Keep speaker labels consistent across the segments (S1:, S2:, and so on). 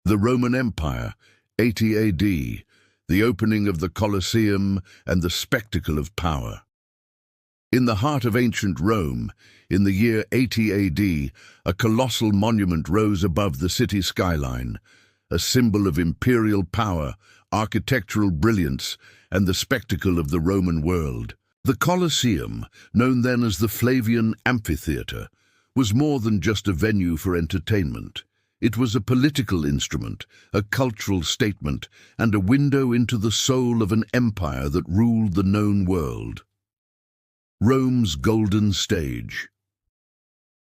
S1: The Roman Empire, 80 AD, the opening of the Colosseum and the spectacle of power. In the heart of ancient Rome, in the year 80 AD, a colossal monument rose above the city skyline, a symbol of imperial power, architectural brilliance, and the spectacle of the Roman world. The Colosseum, known then as the Flavian Amphitheatre, was more than just a venue for entertainment. It was a political instrument, a cultural statement, and a window into the soul of an empire that ruled the known world. Rome's golden stage.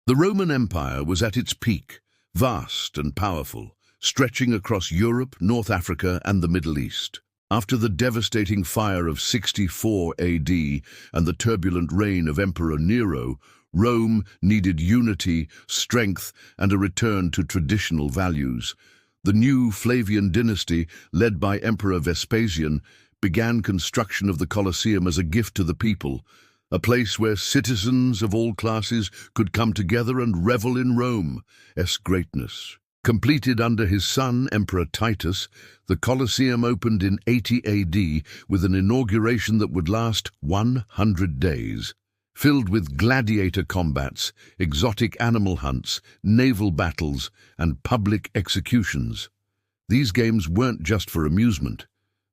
S1: The Roman Empire was at its peak, vast and powerful, stretching across Europe, North Africa, and the Middle East. After the devastating fire of 64 AD and the turbulent reign of Emperor Nero, Rome needed unity, strength, and a return to traditional values. The new Flavian dynasty, led by Emperor Vespasian, began construction of the Colosseum as a gift to the people, a place where citizens of all classes could come together and revel in Rome's greatness. Completed under his son, Emperor Titus, the Colosseum opened in 80 AD with an inauguration that would last 100 days. Filled with gladiator combats, exotic animal hunts, naval battles, and public executions. These games weren't just for amusement.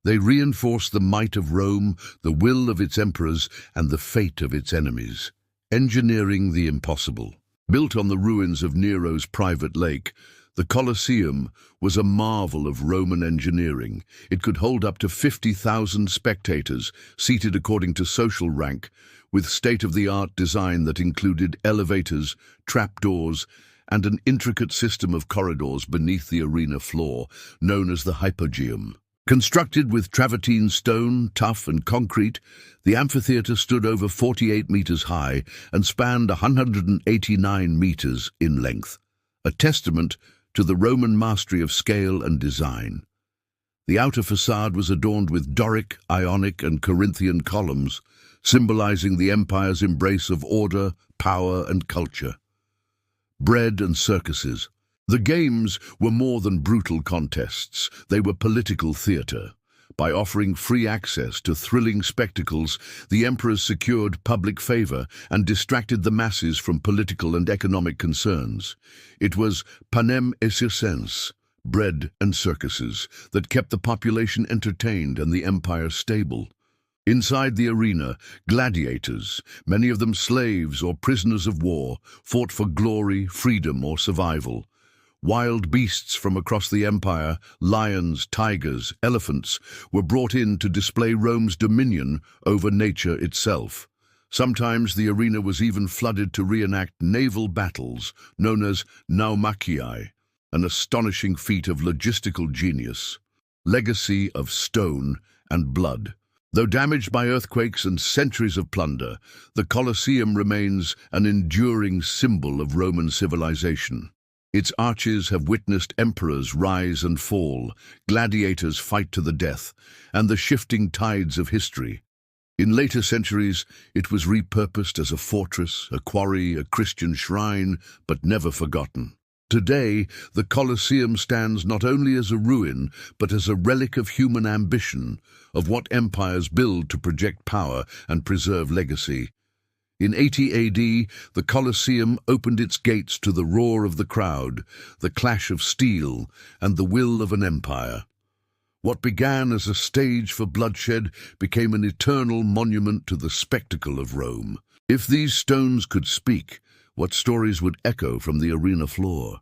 S1: They reinforced the might of Rome, the will of its emperors, and the fate of its enemies. Engineering the impossible. Built on the ruins of Nero's private lake, the Colosseum was a marvel of Roman engineering. It could hold up to 50,000 spectators, seated according to social rank, with state-of-the-art design that included elevators, trapdoors, and an intricate system of corridors beneath the arena floor, known as the hypogeum. Constructed with travertine stone, tuff, and concrete, the amphitheatre stood over 48 meters high and spanned 189 meters in length, a testament to the Roman mastery of scale and design. The outer facade was adorned with Doric, Ionic, and Corinthian columns, symbolizing the empire's embrace of order, power, and culture. Bread and circuses. The games were more than brutal contests. They were political theater. By offering free access to thrilling spectacles, the emperors secured public favor and distracted the masses from political and economic concerns. It was panem et circenses, bread and circuses, that kept the population entertained and the empire stable. Inside the arena, gladiators, many of them slaves or prisoners of war, fought for glory, freedom, or survival. Wild beasts from across the empire, lions, tigers, elephants, were brought in to display Rome's dominion over nature itself. Sometimes the arena was even flooded to reenact naval battles, known as naumachii, an astonishing feat of logistical genius. Legacy of stone and blood. Though damaged by earthquakes and centuries of plunder, the Colosseum remains an enduring symbol of Roman civilization. Its arches have witnessed emperors rise and fall, gladiators fight to the death, and the shifting tides of history. In later centuries, it was repurposed as a fortress, a quarry, a Christian shrine, but never forgotten. Today, the Colosseum stands not only as a ruin, but as a relic of human ambition, of what empires build to project power and preserve legacy. In 80 AD, the Colosseum opened its gates to the roar of the crowd, the clash of steel, and the will of an empire. What began as a stage for bloodshed became an eternal monument to the spectacle of Rome. If these stones could speak, what stories would echo from the arena floor?